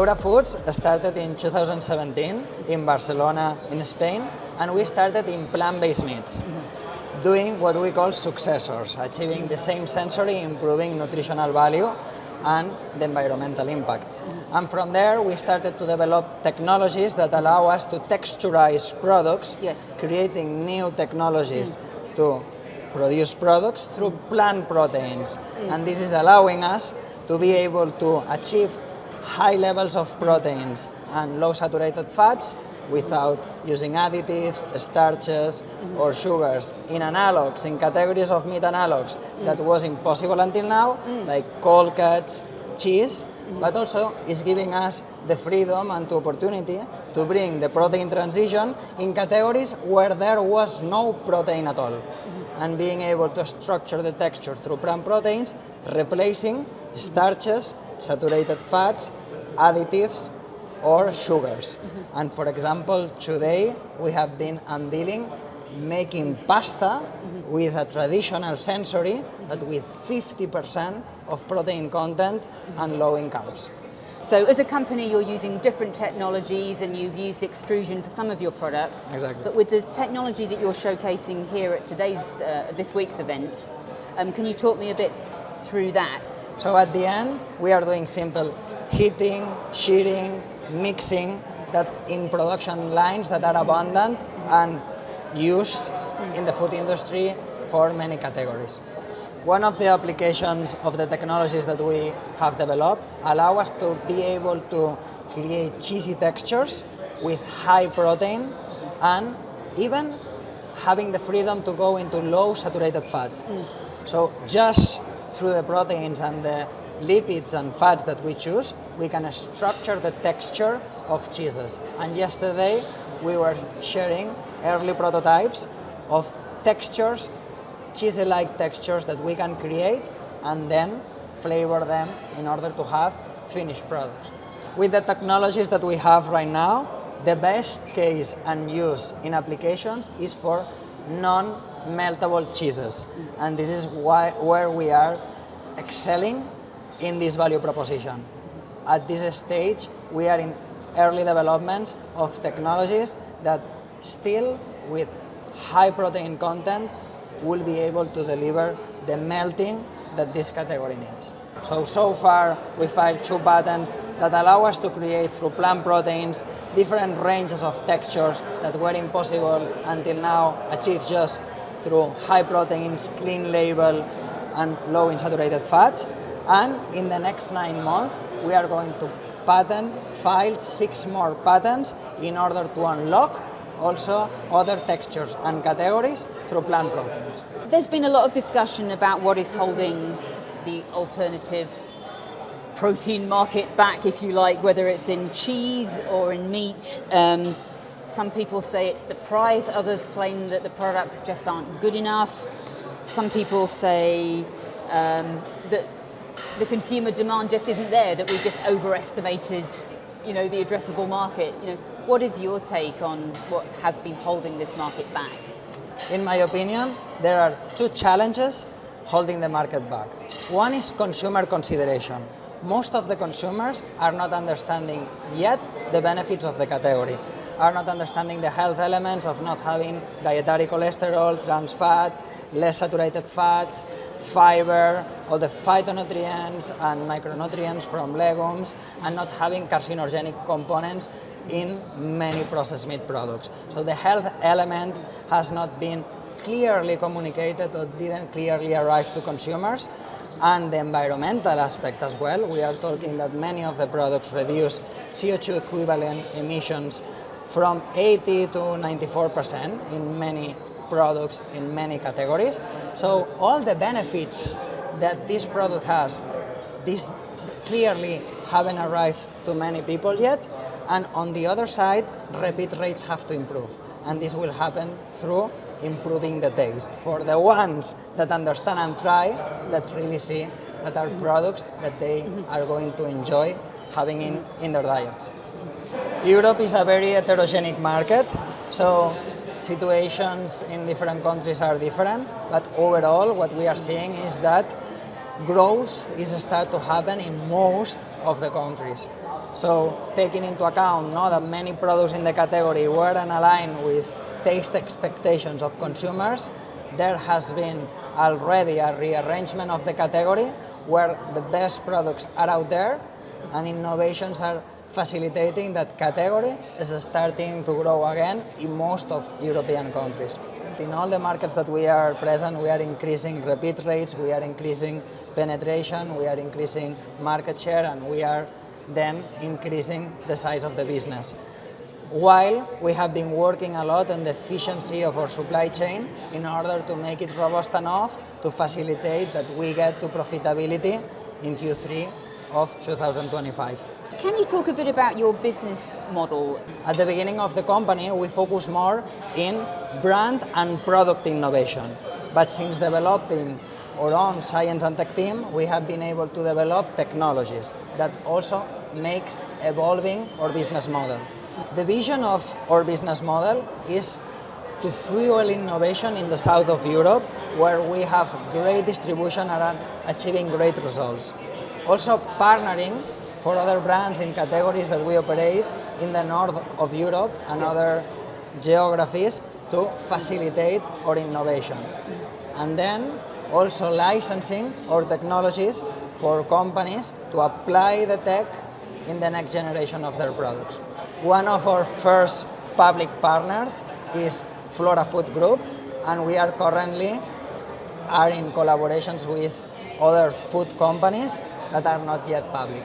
Heura Foods started in 2017 in Barcelona, in Spain, and we started in plant-based meats, doing what we call successors, achieving the same sensory, improving nutritional value and the environmental impact. And from there, we started to develop technologies that allow us to texturize products, creating new technologies to produce products through plant proteins. And this is allowing us to be able to achieve high levels of proteins and low saturated fats without using additives, starches, or sugars in analogs, in categories of meat analogs that was impossible until now, like cold cuts, cheese, but also is giving us the freedom and the opportunity to bring the protein transition in categories where there was no protein at all, and being able to structure the texture through plant proteins, replacing starches, saturated fats, additives, or sugars. And for example, today we have been unveiling making pasta with a traditional sensory, but with 50% of protein content and low in carbs. So as a company, you're using different technologies and you've used extrusion for some of your products. Exactly. But with the technology that you're showcasing here at today's, this week's event, can you talk me a bit through that? So at the end, we are doing simple heating, shearing, mixing, that in production lines that are abundant and used in the food industry for many categories. One of the applications of the technologies that we have developed allow us to be able to create cheesy textures with high protein and even having the freedom to go into low saturated fat. So just through the proteins and the lipids and fats that we choose, we can structure the texture of cheeses. And yesterday we were sharing early prototypes of textures, cheesy-like textures that we can create and then flavor them in order to have finished products. With the technologies that we have right now, the best case and use in applications is for non-meltable cheeses. And this is where we are excelling in this value proposition. At this stage, we are in early development of technologies that still with high protein content will be able to deliver the melting that this category needs. So far, we filed 2 patents that allow us to create through plant proteins different ranges of textures that were impossible until now, achieved just through high proteins, clean label, and low in saturated fats. And in the next 9 months, we are going to file 6 more patents in order to unlock also other textures and categories through plant proteins. There's been a lot of discussion about what is holding the alternative protein market back, if you like, whether it's in cheese or in meat. Some people say it's the price, others claim that the products just aren't good enough. Some people say that the consumer demand just isn't there, that we've just overestimated, the addressable market. What is your take on what has been holding this market back? In my opinion, there are 2 challenges holding the market back. One is consumer consideration. Most of the consumers are not understanding yet the benefits of the category, are not understanding the health elements of not having dietary cholesterol, trans fat, less saturated fats, fiber, all the phytonutrients and micronutrients from legumes, and not having carcinogenic components in many processed meat products. So the health element has not been clearly communicated or didn't clearly arrive to consumers. And the environmental aspect as well. We are talking that many of the products reduce CO2 equivalent emissions from 80 to 94% in many products in many categories. So all the benefits that this product has, these clearly haven't arrived to many people yet. And on the other side, repeat rates have to improve. And this will happen through improving the taste. For the ones that understand and try, that really see that are products that they are going to enjoy having in their diets. Europe is a very heterogenic market, so situations in different countries are different, but overall what we are seeing is that growth is start to happen in most of the countries. So taking into account that many products in the category weren't aligned with taste expectations of consumers, there has been already a rearrangement of the category where the best products are out there and innovations are facilitating that category is starting to grow again in most of European countries. In all the markets that we are present, we are increasing repeat rates, we are increasing penetration, we are increasing market share, and we are then increasing the size of the business. While we have been working a lot on the efficiency of our supply chain in order to make it robust enough to facilitate that we get to profitability in Q3 of 2025. Can you talk a bit about your business model? At the beginning of the company, we focus more in brand and product innovation. But since developing our own science and tech team, we have been able to develop technologies that also makes evolving our business model. The vision of our business model is to fuel innovation in the south of Europe, where we have great distribution and are achieving great results. Also partnering for other brands in categories that we operate in the north of Europe and other geographies to facilitate our innovation. And then also licensing our technologies for companies to apply the tech in the next generation of their products. One of our first public partners is Flora Food Group, and we are currently in collaborations with other food companies that are not yet public.